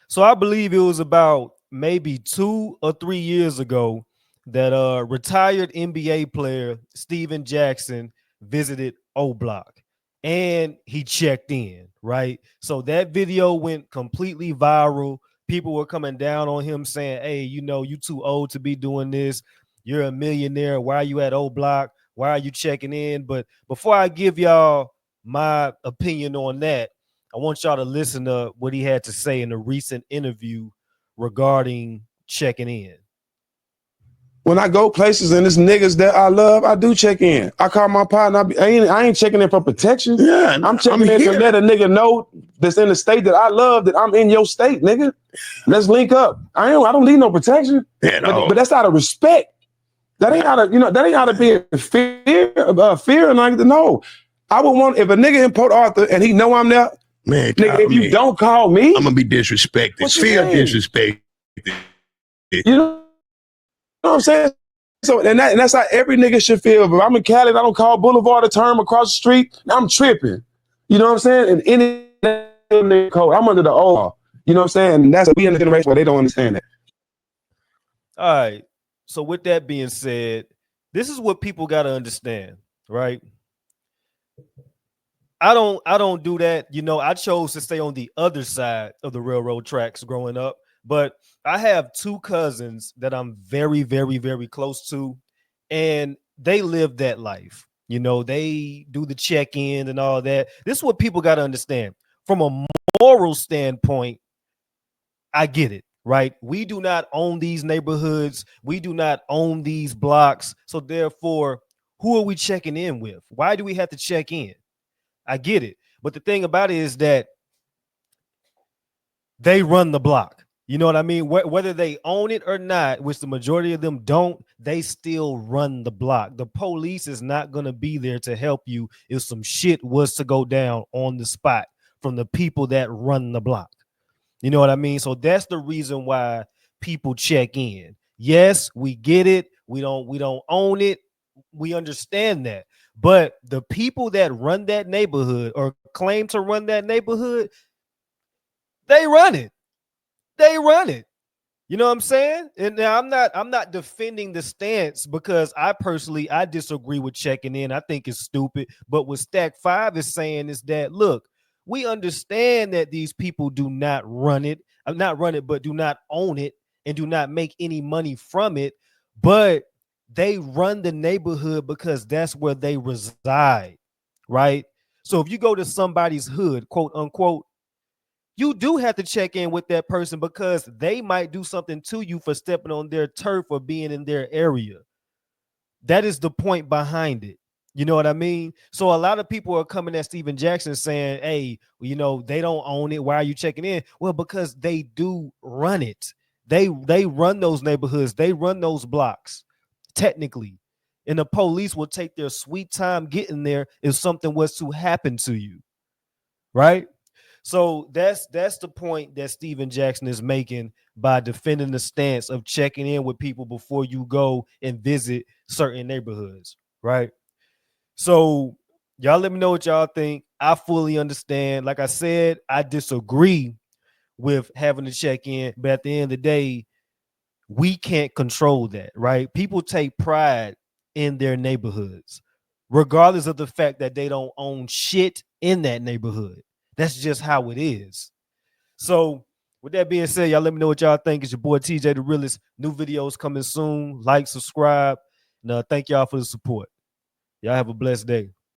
So I believe it was about maybe 2 or 3 years ago that retired NBA player Steven Jackson visited O Block and he checked in, right? So that video went completely viral. People were coming down on him saying, hey, you too old to be doing this. You're a millionaire. Why are you at O Block? Why are you checking in? But before I give y'all my opinion on that, I want y'all to listen to what he had to say in a recent interview regarding checking in. When I go places and it's niggas that I love, I do check in. I call my partner. I ain't checking in for protection. Yeah, I'm checking in to let a nigga know that's in the state that I love that I'm in your state, nigga. Let's link up. I don't need no protection. But that's out of respect. That ain't out of that ain't out of being fear and like no. I would want if a nigga in Port Arthur and he know I'm there. Man, nigga, if you don't call me, I'm gonna be disrespected. Fear disrespected. You know what I'm saying? So and that's how every nigga should feel. If I'm in Cali, I don't call Boulevard a term across the street. I'm tripping. You know what I'm saying? And any nigga code, I'm under the old. You know what I'm saying? And that's we in the generation where they don't understand that. All right. So with that being said, this is what people got to understand, right? I don't do that. I chose to stay on the other side of the railroad tracks growing up, but I have two cousins that I'm very, very, very close to, and they live that life. They do the check-in and all that. This is what people got to understand. From a moral standpoint, I get it, right? We do not own these neighborhoods. We do not own these blocks. So therefore, who are we checking in with? Why do we have to check in? I get it. But the thing about it is that they run the block. You know what I mean? Whether they own it or not, which the majority of them don't, they still run the block. The police is not going to be there to help you if some shit was to go down on the spot from the people that run the block. You know what I mean? So that's the reason why people check in. Yes, we get it. We don't own it. We understand that. But the people that run that neighborhood or claim to run that neighborhood, they run it. They run it. You know what I'm saying? And now I'm not defending the stance because I disagree with checking in. I think it's stupid. But what Stack 5 is saying is that, look, we understand that these people do not run it, but do not own it and do not make any money from it. But they run the neighborhood because that's where they reside, right? So if you go to somebody's hood, quote unquote, you do have to check in with that person because they might do something to you for stepping on their turf or being in their area. That is the point behind it. You know what I mean? So a lot of people are coming at Steven Jackson saying, hey, they don't own it. Why are you checking in? Well, because they do run it. They run those neighborhoods. They run those blocks, technically. And the police will take their sweet time getting there if something was to happen to you, right? So that's the point that Steven Jackson is making by defending the stance of checking in with people before you go and visit certain neighborhoods, right? So y'all let me know what y'all think. I fully understand. Like I said, I disagree with having to check in, but at the end of the day, we can't control that, right? People take pride in their neighborhoods, regardless of the fact that they don't own shit in that neighborhood. That's just how it is. So with that being said, y'all let me know what y'all think. It's your boy TJ the Realist. New videos coming soon. Like, subscribe. And thank y'all for the support. Y'all have a blessed day.